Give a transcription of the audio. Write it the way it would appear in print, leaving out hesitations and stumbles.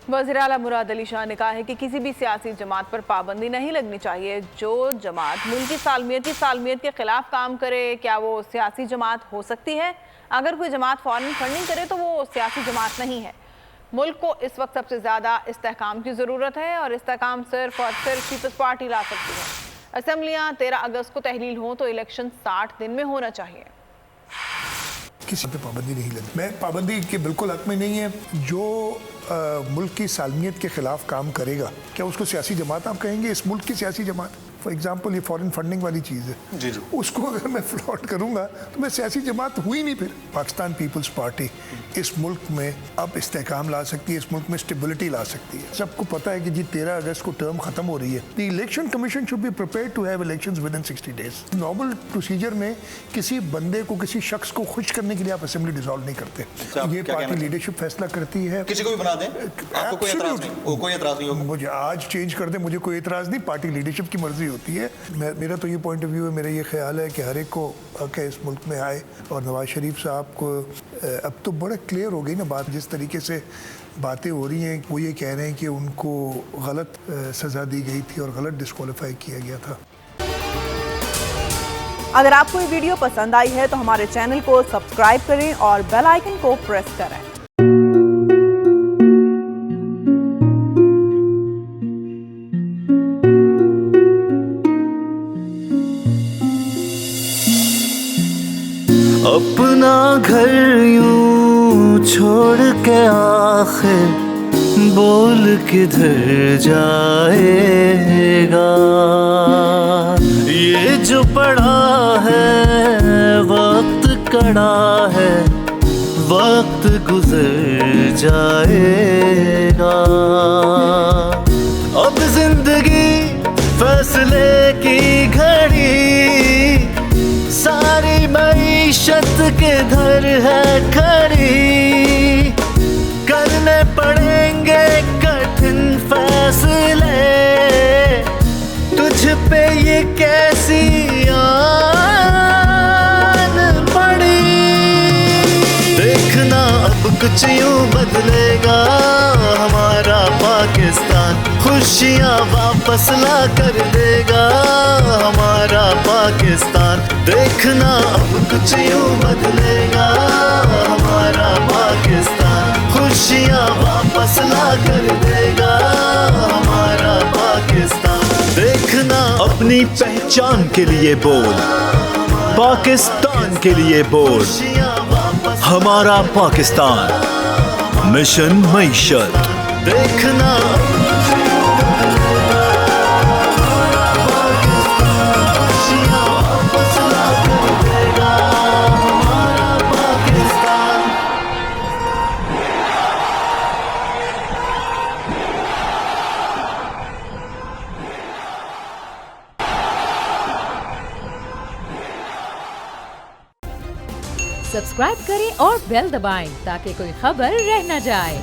वज़ीर आला मुराद अली शाह ने कहा है कि किसी भी सियासी जमात पर पाबंदी नहीं लगनी चाहिए। जो जमात मुल्क की सालमियत के खिलाफ काम करे, क्या वो सियासी जमात हो सकती है? अगर कोई जमात फॉरेन फंडिंग करे तो वो सियासी जमात नहीं है। मुल्क को इस वक्त सबसे ज़्यादा इस्तेहकाम की ज़रूरत है और इस्तेहकाम सिर्फ और सिर्फ पीपल्स पार्टी ला सकती है। असम्बलियाँ 13 अगस्त को तहलील हों तो इलेक्शन 60 दिन में होना चाहिए। किसी पे पाबंदी नहीं लगी। मैं पाबंदी के बिल्कुल हक में नहीं है। जो मुल्क की सालमियत के खिलाफ काम करेगा, क्या उसको सियासी जमात आप कहेंगे? इस मुल्क की सियासी जमात, फॉर एग्जाम्पल ये फॉरेन फंडिंग वाली चीज़ है जी जी। उसको अगर मैं फ्लॉट करूँगा तो मैं सियासी जमात हुई नहीं। फिर पाकिस्तान पीपल्स पार्टी इस मुल्क में अब इस्तेहकाम ला सकती है, इस मुल्क में स्टेबिलिटी ला सकती है। सबको पता है कि जी 13 अगस्त को टर्म खत्म हो रही है। The election commission should be prepared to have elections within 60 days. Normal procedure में किसी बंदे को, किसी शख्स को खुश करने के लिए आप असेंबली डिसॉल्व नहीं करते। ये पार्टी लीडरशिप फैसला करती है। किसी को भी बना दें, आपको कोई एतराज नहीं? कोई एतराज नहीं होगा? मुझे आज चेंज कर दे, मुझे कोई एतराज नहीं। पार्टी लीडरशिप की मर्जी होती है। मेरा तो ये पॉइंट ऑफ व्यू है, मेरा ये ख्याल है कि हर एक को हक है इस मुल्क में आए। और नवाज शरीफ साहब को अब तो बड़ा क्लियर हो गई ना बात, जिस तरीके से बातें हो रही हैं। वो ये कह रहे हैं कि उनको गलत सज़ा दी गई थी और गलत डिस्क्वालीफाई किया गया था। अगर आपको ये वीडियो पसंद आई है तो हमारे चैनल को सब्सक्राइब करें और बेल आइकन को प्रेस करें। अपना घर यूं छोड़ के आखिर बोल किधर जाएगा। ये जो पड़ा है वक्त कड़ा है, वक्त गुजर जाएगा। अब जिंदगी फैसले की घड़ी, सारी मईशत के घर है खड़ी। करने पड़ेंगे कठिन फैसले, तुझ पे ये कैसी आन पड़ी। देखना अब कुछ यूं बदलेगा हमारा पाकिस्तान, खुशियाँ वापस ला कर देगा हमारा पाकिस्तान। देखना अब कुछ यूं बदलेगा हमारा पाकिस्तान, खुशियाँ वापस ला कर देगा हमारा पाकिस्तान। देखना अपनी पहचान के लिए बोल, पाकिस्तान के लिए बोल। हमारा पाकिस्तान, मिशन मईशत। देखना सब्सक्राइब करें और बेल दबाएं ताकि कोई खबर रह न जाए।